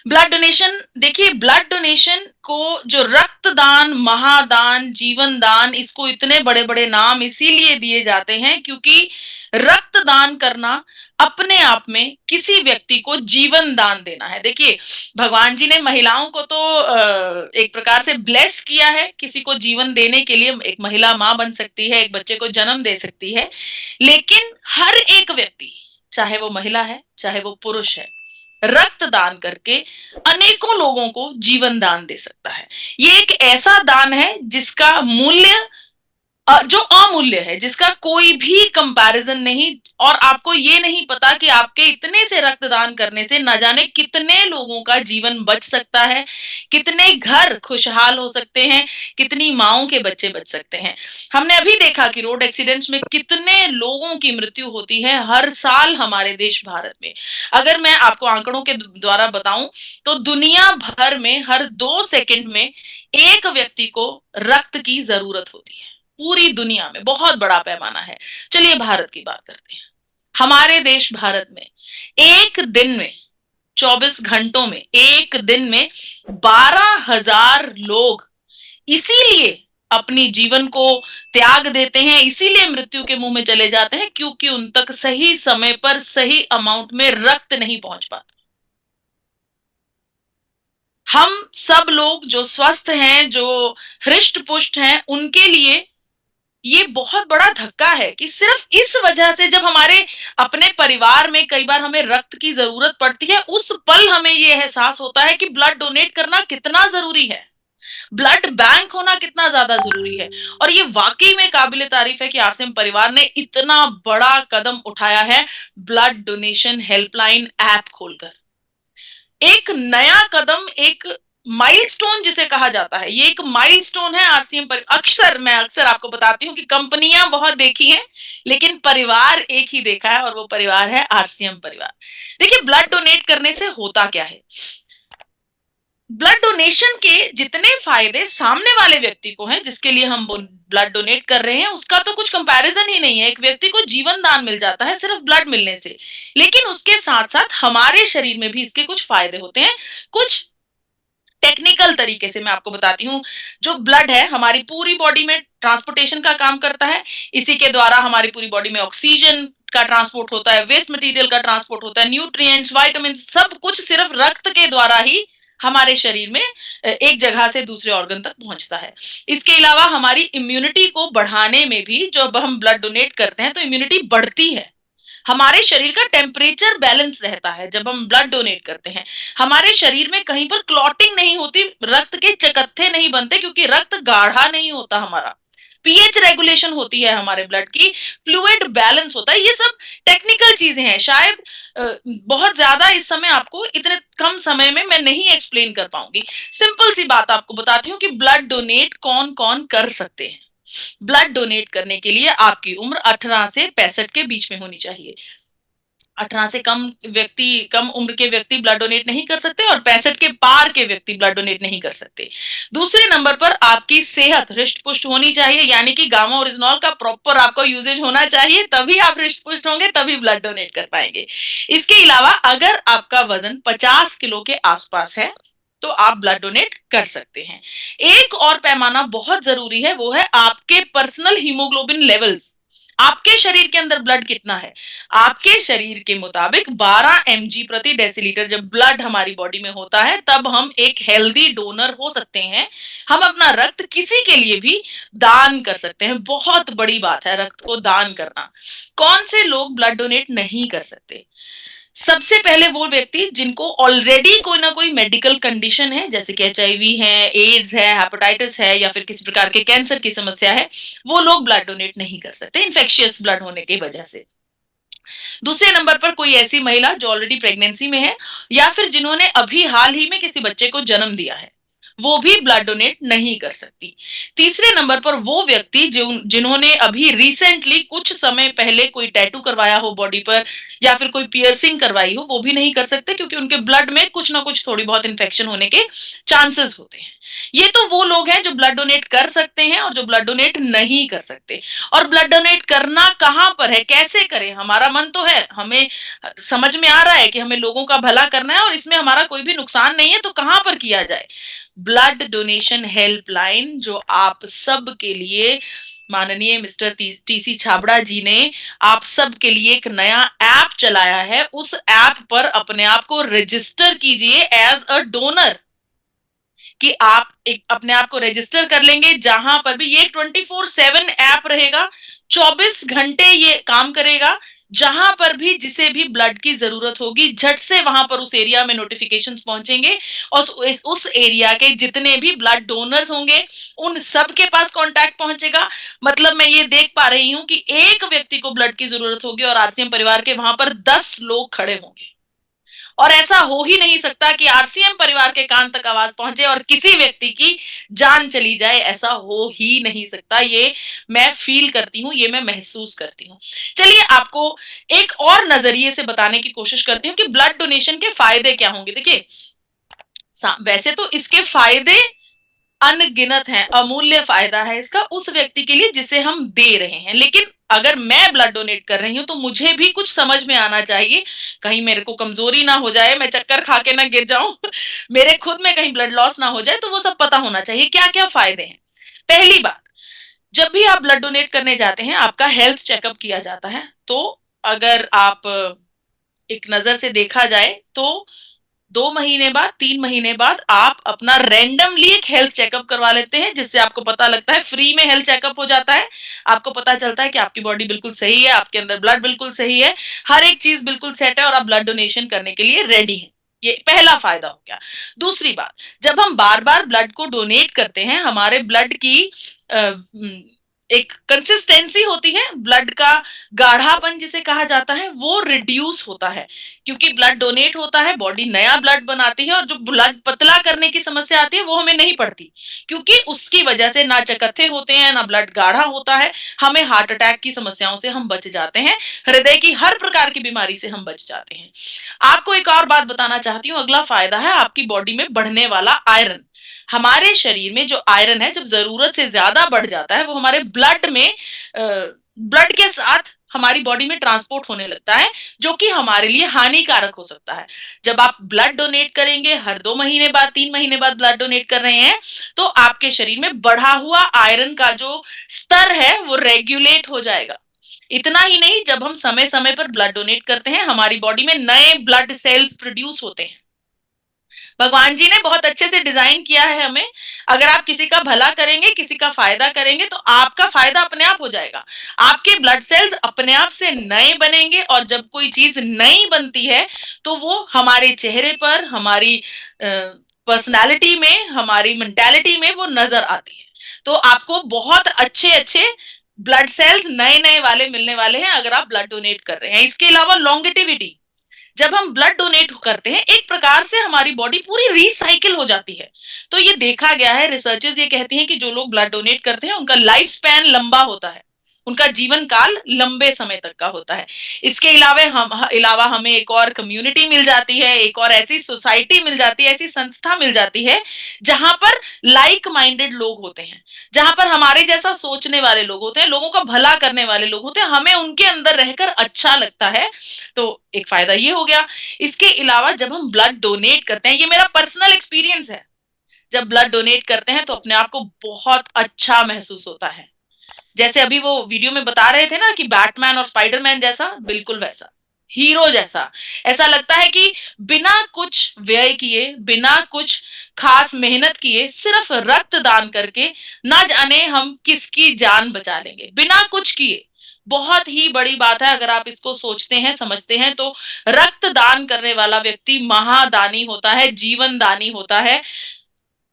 Blood donation, देखिए blood donation को जो रक्तदान, महादान, जीवन दान, इसको इतने बड़े बड़े नाम इसीलिए दिए जाते हैं क्योंकि रक्तदान करना अपने आप में किसी व्यक्ति को जीवन दान देना है। देखिए भगवान जी ने महिलाओं को तो एक प्रकार से ब्लेस किया है किसी को जीवन देने के लिए। एक महिला माँ बन सकती है, एक बच्चे को जन्म दे सकती है, लेकिन हर एक व्यक्ति, चाहे वो महिला है चाहे वो पुरुष है, रक्तदान करके अनेकों लोगों को जीवन दान दे सकता है। ये एक ऐसा दान है जिसका मूल्य जो अमूल्य है, जिसका कोई भी कंपैरिजन नहीं, और आपको ये नहीं पता कि आपके इतने से रक्तदान करने से न जाने कितने लोगों का जीवन बच सकता है, कितने घर खुशहाल हो सकते हैं, कितनी माओं के बच्चे बच सकते हैं। हमने अभी देखा कि रोड एक्सीडेंट्स में कितने लोगों की मृत्यु होती है हर साल हमारे देश भारत में। अगर मैं आपको आंकड़ों के द्वारा बताऊं तो दुनिया भर में हर 2 सेकंड में एक व्यक्ति को रक्त की जरूरत होती है। पूरी दुनिया में बहुत बड़ा पैमाना है। चलिए भारत की बात करते हैं। हमारे देश भारत में एक दिन में, 24 घंटों में, एक दिन में 12,000 लोग इसीलिए अपनी जीवन को त्याग देते हैं, इसीलिए मृत्यु के मुंह में चले जाते हैं क्योंकि उन तक सही समय पर सही अमाउंट में रक्त नहीं पहुंच पाता। हम सब लोग जो स्वस्थ हैं, जो हृष्ट पुष्ट हैं, उनके लिए ये बहुत बड़ा धक्का है कि सिर्फ इस वजह से जब हमारे अपने परिवार में कई बार हमें रक्त की जरूरत पड़ती है, उस पल हमें ये एहसास होता है कि ब्लड डोनेट करना कितना जरूरी है, ब्लड बैंक होना कितना ज्यादा जरूरी है। और ये वाकई में काबिले तारीफ है कि आरसीएम परिवार ने इतना बड़ा कदम उठाया है ब्लड डोनेशन हेल्पलाइन ऐप खोलकर। एक नया कदम, एक माइलस्टोन जिसे कहा जाता है, ये एक माइलस्टोन है आरसीएम पर। मैं अक्सर आपको बताती हूँ कि कंपनियां बहुत देखी हैं लेकिन परिवार एक ही देखा है, और वो परिवार है आरसीएम परिवार। देखिए ब्लड डोनेट करने से होता क्या है। ब्लड डोनेशन के जितने फायदे सामने वाले व्यक्ति को हैं जिसके लिए हम ब्लड डोनेट कर रहे हैं, उसका तो कुछ कंपैरिजन ही नहीं है। एक व्यक्ति को जीवन दान मिल जाता है सिर्फ ब्लड मिलने से, लेकिन उसके साथ साथ हमारे शरीर में भी इसके कुछ फायदे होते हैं। कुछ टेक्निकल तरीके से मैं आपको बताती हूँ। जो ब्लड है हमारी पूरी बॉडी में ट्रांसपोर्टेशन का काम करता है। इसी के द्वारा हमारी पूरी बॉडी में ऑक्सीजन का ट्रांसपोर्ट होता है, वेस्ट मटेरियल का ट्रांसपोर्ट होता है, न्यूट्रिएंट्स, विटामिन, सब कुछ सिर्फ रक्त के द्वारा ही हमारे शरीर में एक जगह से दूसरे ऑर्गन तक पहुंचता है। इसके अलावा हमारी इम्यूनिटी को बढ़ाने में भी जब हम ब्लड डोनेट करते हैं तो इम्यूनिटी बढ़ती है। हमारे शरीर का टेम्परेचर बैलेंस रहता है जब हम ब्लड डोनेट करते हैं। हमारे शरीर में कहीं पर क्लॉटिंग नहीं होती, रक्त के चकत्थे नहीं बनते क्योंकि रक्त गाढ़ा नहीं होता हमारा। पीएच रेगुलेशन होती है हमारे ब्लड की, फ्लूइड बैलेंस होता है। ये सब टेक्निकल चीजें हैं, शायद बहुत ज्यादा इस समय आपको इतने कम समय में मैं नहीं एक्सप्लेन कर पाऊंगी। सिंपल सी बात आपको बताती हूँ कि ब्लड डोनेट कौन कौन कर सकते हैं। ब्लड डोनेट करने के लिए आपकी उम्र 18 से 65 के बीच में होनी चाहिए। 18 से कम उम्र के व्यक्ति ब्लड डोनेट नहीं कर सकते, और 65 के पार के व्यक्ति ब्लड डोनेट नहीं कर सकते। दूसरे नंबर पर आपकी सेहत हृष्ट पुष्ट होनी चाहिए, यानी कि गामा ओरिजिनॉल का प्रॉपर आपको यूजेज होना चाहिए, तभी आप हृष्ट पुष्ट होंगे, तभी ब्लड डोनेट कर पाएंगे। इसके अलावा अगर आपका वजन 50 किलो के आसपास है तो आप ब्लड डोनेट कर सकते हैं। एक और पैमाना बहुत जरूरी है, वो है आपके पर्सनल हीमोग्लोबिन लेवल्स। आपके शरीर के अंदर ब्लड कितना है। आपके शरीर के मुताबिक 12 mg प्रति डेसीलीटर जब ब्लड हमारी बॉडी में होता है तब हम एक हेल्दी डोनर हो सकते हैं। हम अपना रक्त किसी के लिए भी दान कर सकते हैं। बहुत बड़ी बात है रक्त को दान करना। कौन से लोग ब्लड डोनेट नहीं कर सकते। सबसे पहले वो व्यक्ति जिनको ऑलरेडी कोई ना कोई मेडिकल कंडीशन है, जैसे कि एचआईवी है, एड्स है, हेपेटाइटिस है, या फिर किसी प्रकार के कैंसर की समस्या है, वो लोग ब्लड डोनेट नहीं कर सकते इन्फेक्शियस ब्लड होने की वजह से। दूसरे नंबर पर कोई ऐसी महिला जो ऑलरेडी प्रेगनेंसी में है, या फिर जिन्होंने अभी हाल ही में किसी बच्चे को जन्म दिया है, वो भी ब्लड डोनेट नहीं कर सकती। तीसरे नंबर पर वो व्यक्ति जिन्होंने अभी रिसेंटली कुछ समय पहले कोई टैटू करवाया हो बॉडी पर या फिर कोई पियर्सिंग करवाई हो, वो भी नहीं कर सकते क्योंकि उनके ब्लड में कुछ ना कुछ थोड़ी बहुत इन्फेक्शन होने के चांसेस होते हैं। ये तो वो लोग हैं जो ब्लड डोनेट कर सकते हैं और जो ब्लड डोनेट नहीं कर सकते। और ब्लड डोनेट करना कहां पर है, कैसे करें? हमारा मन तो है, हमें समझ में आ रहा है कि हमें लोगों का भला करना है और इसमें हमारा कोई भी नुकसान नहीं है, तो कहां पर किया जाए? ब्लड डोनेशन हेल्पलाइन जो आप सब के लिए माननीय मिस्टर टीसी छाबड़ा जी ने आप सब के लिए एक नया ऐप चलाया है, उस ऐप पर अपने आप को रजिस्टर कीजिए एज अ डोनर, कि आप एक अपने आप को रजिस्टर कर लेंगे। जहां पर भी ये 24/7 ऐप रहेगा, 24 घंटे ये काम करेगा। जहां पर भी जिसे भी ब्लड की जरूरत होगी, झट से वहां पर उस एरिया में नोटिफिकेशंस पहुंचेंगे और उस एरिया के जितने भी ब्लड डोनर्स होंगे उन सब के पास कांटेक्ट पहुंचेगा। मतलब मैं ये देख पा रही हूं कि एक व्यक्ति को ब्लड की जरूरत होगी और आरसीएम परिवार के वहां पर 10 लोग खड़े होंगे। और ऐसा हो ही नहीं सकता कि आरसीएम परिवार के कान तक आवाज पहुंचे और किसी व्यक्ति की जान चली जाए, ऐसा हो ही नहीं सकता। ये मैं फील करती हूं, ये मैं महसूस करती हूं। चलिए आपको एक और नजरिए से बताने की कोशिश करती हूं कि ब्लड डोनेशन के फायदे क्या होंगे। देखिए, वैसे तो इसके फायदे अनगिनत हैं, अमूल्य फायदा है इसका उस व्यक्ति के लिए जिसे हम दे रहे हैं। लेकिन अगर मैं ब्लड डोनेट कर रही हूं तो मुझे भी कुछ समझ में आना चाहिए, कहीं मेरे को कमजोरी ना हो जाए, मैं चक्कर खा के ना गिर जाऊं मेरे खुद में कहीं ब्लड लॉस ना हो जाए, तो वो सब पता होना चाहिए क्या क्या फायदे हैं। पहली बात, जब भी आप ब्लड डोनेट करने जाते हैं आपका हेल्थ चेकअप किया जाता है। तो अगर आप एक नजर से देखा जाए तो 2 महीने बाद, 3 महीने बाद आप अपना रैंडमली एक हेल्थ चेकअप करवा लेते हैं, जिससे आपको पता लगता है, फ्री में हेल्थ चेकअप हो जाता है। आपको पता चलता है कि आपकी बॉडी बिल्कुल सही है, आपके अंदर ब्लड बिल्कुल सही है, हर एक चीज बिल्कुल सेट है और आप ब्लड डोनेशन करने के लिए रेडी हैं। ये पहला फायदा हो गया। दूसरी बात, जब हम बार बार ब्लड को डोनेट करते हैं, हमारे ब्लड की एक कंसिस्टेंसी होती है, ब्लड का गाढ़ापन जिसे कहा जाता है, वो रिड्यूस होता है। क्योंकि ब्लड डोनेट होता है, बॉडी नया ब्लड बनाती है और जो ब्लड पतला करने की समस्या आती है वो हमें नहीं पड़ती, क्योंकि उसकी वजह से ना चकत्थे होते हैं ना ब्लड गाढ़ा होता है। हमें हार्ट अटैक की समस्याओं से हम बच जाते हैं, हृदय की हर प्रकार की बीमारी से हम बच जाते हैं। आपको एक और बात बताना चाहती हूँ, अगला फायदा है आपकी बॉडी में बढ़ने वाला आयरन। हमारे शरीर में जो आयरन है, जब जरूरत से ज्यादा बढ़ जाता है, वो हमारे ब्लड में ब्लड के साथ हमारी बॉडी में ट्रांसपोर्ट होने लगता है, जो कि हमारे लिए हानिकारक हो सकता है। जब आप ब्लड डोनेट करेंगे, हर 2 महीने बाद, 3 महीने बाद ब्लड डोनेट कर रहे हैं, तो आपके शरीर में बढ़ा हुआ आयरन का जो स्तर है वो रेगुलेट हो जाएगा। इतना ही नहीं, जब हम समय समय पर ब्लड डोनेट करते हैं, हमारी बॉडी में नए ब्लड सेल्स प्रोड्यूस होते हैं। भगवान जी ने बहुत अच्छे से डिजाइन किया है हमें। अगर आप किसी का भला करेंगे, किसी का फायदा करेंगे, तो आपका फायदा अपने आप हो जाएगा। आपके ब्लड सेल्स अपने आप से नए बनेंगे और जब कोई चीज नई बनती है तो वो हमारे चेहरे पर, हमारी पर्सनालिटी में, हमारी मेंटालिटी में वो नजर आती है। तो आपको बहुत अच्छे अच्छे ब्लड सेल्स नए नए वाले मिलने वाले हैं अगर आप ब्लड डोनेट कर रहे हैं। इसके अलावा लॉन्गेटिविटी, जब हम ब्लड डोनेट करते हैं, एक प्रकार से हमारी बॉडी पूरी रिसाइकिल हो जाती है। तो ये देखा गया है, रिसर्चर्स ये कहती हैं कि जो लोग ब्लड डोनेट करते हैं उनका लाइफ स्पैन लंबा होता है, उनका जीवन काल लंबे समय तक का होता है। इसके अलावा हमें एक और कम्युनिटी मिल जाती है, एक और ऐसी सोसाइटी मिल जाती है, ऐसी संस्था मिल जाती है जहां पर लाइक माइंडेड लोग होते हैं, जहां पर हमारे जैसा सोचने वाले लोग होते हैं, लोगों का भला करने वाले लोग होते हैं, हमें उनके अंदर रहकर अच्छा लगता है। तो एक फायदा ये हो गया। इसके अलावा जब हम ब्लड डोनेट करते हैं, ये मेरा पर्सनल एक्सपीरियंस है, जब ब्लड डोनेट करते हैं तो अपने आप को बहुत अच्छा महसूस होता है। जैसे अभी वो वीडियो में बता रहे थे ना कि बैटमैन और स्पाइडरमैन जैसा, बिल्कुल वैसा, हीरो जैसा। ऐसा लगता है कि बिना कुछ व्यय किए, बिना कुछ खास मेहनत किए, सिर्फ रक्त दान करके ना जाने हम किसकी जान बचा लेंगे, बिना कुछ किए। बहुत ही बड़ी बात है, अगर आप इसको सोचते हैं, समझते हैं, तो रक्त दान करने वाला व्यक्ति महादानी होता है, जीवन दानी होता है।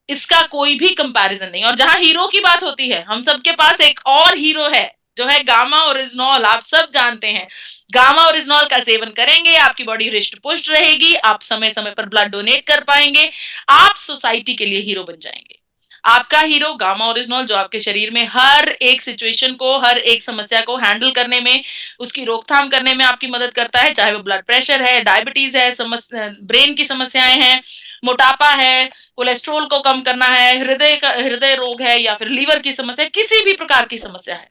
इसका कोई भी कंपैरिजन नहीं। और जहां हीरो की बात होती है, हम सबके पास एक और हीरो है, जो है गामा ओरिजिनॉल, आप सब जानते हैं। गामा ओरिजिनॉल का सेवन करेंगे, आपकी बॉडी हृष्ट पुष्ट रहेगी, आप समय समय पर ब्लड डोनेट कर पाएंगे, आप सोसाइटी के लिए हीरो बन जाएंगे। आपका हीरो गामा ओरिजिनॉल, जो आपके शरीर में हर एक सिचुएशन को, हर एक समस्या को हैंडल करने में, उसकी रोकथाम करने में आपकी मदद करता है, चाहे वो ब्लड प्रेशर है, डायबिटीज है, ब्रेन की समस्याएं हैं, मोटापा है, कोलेस्ट्रोल को कम करना है, हृदय रोग है, या फिर लीवर की समस्या, किसी भी प्रकार की समस्या है,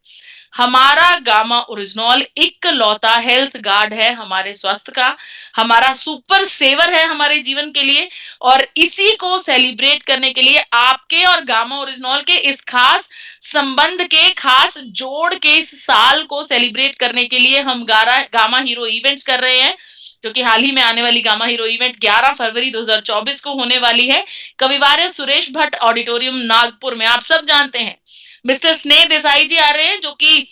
हमारा गामा ओरिजिनॉल इकलौता हेल्थ गार्ड है हमारे स्वास्थ्य का, हमारा सुपर सेवर है हमारे जीवन के लिए। और इसी को सेलिब्रेट करने के लिए, आपके और गामा ओरिजिनॉल के इस खास संबंध के खास जोड़ के इस साल को सेलिब्रेट करने के लिए हम गामा हीरो इवेंट्स कर रहे हैं, क्योंकि हाल ही में आने वाली गामा हीरो इवेंट 11 फरवरी 2024 को होने वाली है, कविवार्य सुरेश भट्ट ऑडिटोरियम नागपुर में। आप सब जानते हैं मिस्टर स्नेह देसाई जी आ रहे हैं, जो कि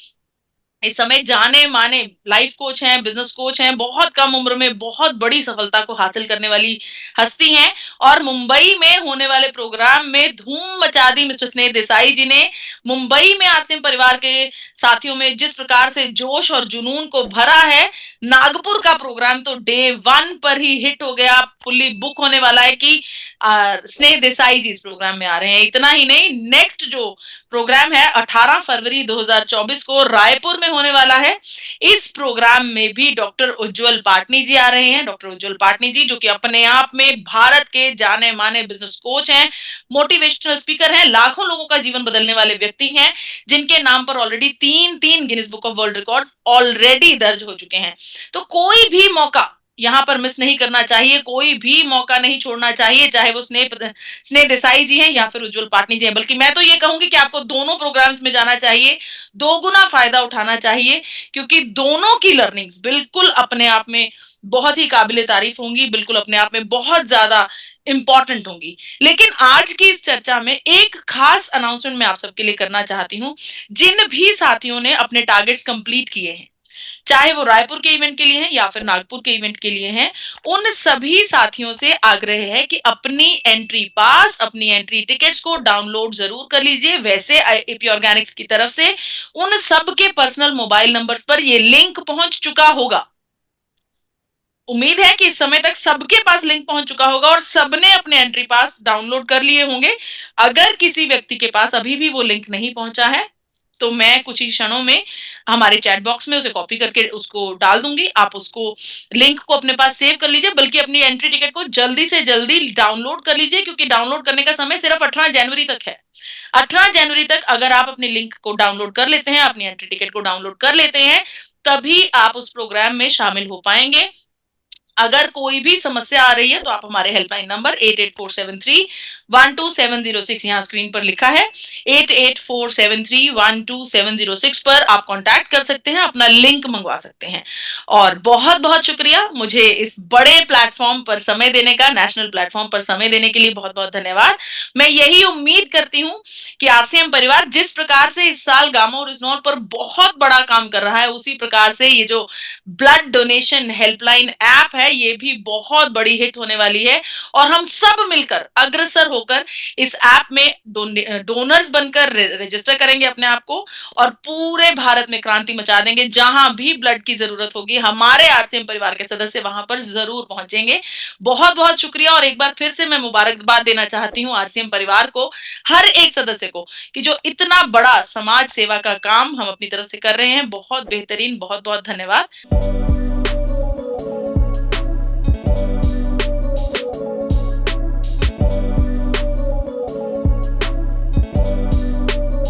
इस समय जाने माने लाइफ कोच हैं, बिजनेस कोच हैं, बहुत कम उम्र में बहुत बड़ी सफलता को हासिल करने वाली हस्ती हैं। और मुंबई में होने वाले प्रोग्राम में धूम मचा दी मिस्टर स्नेह देसाई जी ने। मुंबई में आरसीएम परिवार के साथियों में जिस प्रकार से जोश और जुनून को भरा है, नागपुर का प्रोग्राम तो डे 1 पर ही हिट हो गया, फुल्ली बुक होने वाला है कि स्नेह देसाई जी इस प्रोग्राम में आ रहे हैं। इतना ही नहीं, नेक्स्ट जो प्रोग्राम है 18 फरवरी 2024 को रायपुर में होने वाला है। इस प्रोग्राम में भी डॉक्टर उज्जवल पाटनी जी आ रहे हैं। डॉक्टर उज्जवल पाटनी जी, जो कि अपने आप में भारत के जाने माने बिजनेस कोच हैं, मोटिवेशनल स्पीकर हैं, लाखों लोगों का जीवन बदलने वाले व्यक्ति हैं, जिनके नाम पर ऑलरेडी तीन Guinness book of world records already दर्ज हो चुके हैं। तो कोई भी मौका यहां पर मिस नहीं करना चाहिए, कोई भी मौका नहीं छोड़ना चाहिए, चाहे वो स्नेह देसाई जी हैं या फिर उज्जवल पाटनी जी हैं। बल्कि मैं तो ये कहूंगी कि आपको दोनों प्रोग्राम्स में जाना चाहिए, दोगुना फायदा उठाना चाहिए, क्योंकि दोनों की लर्निंग्स बिल्कुल अपने आप में बहुत ही काबिले तारीफ होंगी, बिल्कुल अपने आप में बहुत ज्यादा इंपॉर्टेंट होंगी। लेकिन आज की इस चर्चा में एक खास अनाउंसमेंट मैं आप सबके लिए करना चाहती हूँ। जिन भी साथियों ने अपने टारगेट्स कंप्लीट किए हैं, चाहे वो रायपुर के इवेंट के लिए हैं या फिर नागपुर के इवेंट के लिए हैं, उन सभी साथियों से आग्रह है कि अपनी एंट्री पास, अपनी एंट्री टिकट्स को डाउनलोड जरूर कर लीजिए। वैसे एपी ऑर्गेनिक्स की तरफ से उन सब के पर्सनल मोबाइल नंबर्स पर ये लिंक पहुंच चुका होगा। उम्मीद है कि इस समय तक सबके पास लिंक पहुंच चुका होगा और सबने अपने एंट्री पास डाउनलोड कर लिए होंगे। अगर किसी व्यक्ति के पास अभी भी वो लिंक नहीं पहुंचा है, तो मैं कुछ ही क्षणों में हमारे चैट बॉक्स में उसे कॉपी करके उसको डाल दूंगी। आप उसको लिंक को अपने पास सेव कर लीजिए, बल्कि अपनी एंट्री टिकट को जल्दी से जल्दी डाउनलोड कर लीजिए, क्योंकि डाउनलोड करने का समय सिर्फ 18 जनवरी तक है। 18 जनवरी तक अगर आप अपनी लिंक को डाउनलोड कर लेते हैं, अपनी एंट्री टिकट को डाउनलोड कर लेते हैं, तभी आप उस प्रोग्राम में शामिल हो पाएंगे। अगर कोई भी समस्या आ रही है तो आप हमारे हेल्पलाइन नंबर 8847312706, यहाँ स्क्रीन पर लिखा है 8847312706 पर आप कांटेक्ट कर सकते हैं, अपना लिंक मंगवा सकते हैं। और बहुत बहुत शुक्रिया मुझे इस बड़े प्लेटफॉर्म पर समय देने का, नेशनल प्लेटफॉर्म पर समय देने के लिए बहुत बहुत धन्यवाद। मैं यही उम्मीद करती हूँ कि आरसीएम परिवार जिस प्रकार से इस साल गामा ओरिजिनॉल पर बहुत बड़ा काम कर रहा है, उसी प्रकार से ये जो ब्लड डोनेशन हेल्पलाइन ऐप है, ये भी बहुत बड़ी हिट होने वाली है। और हम सब मिलकर अग्रसर होकर इस ऐप में डोनर्स बनकर रजिस्टर करेंगे अपने आप को, और पूरे भारत में क्रांति मचा देंगे। जहां भी ब्लड की जरूरत होगी, हमारे आरसीएम परिवार के सदस्य वहां पर जरूर पहुंचेंगे। बहुत बहुत शुक्रिया। और एक बार फिर से मैं मुबारकबाद देना चाहती हूँ आरसीएम परिवार को, हर एक सदस्य को, कि जो इतना बड़ा समाज सेवा का काम हम अपनी तरफ से कर रहे हैं। बहुत बेहतरीन, बहुत बहुत धन्यवाद।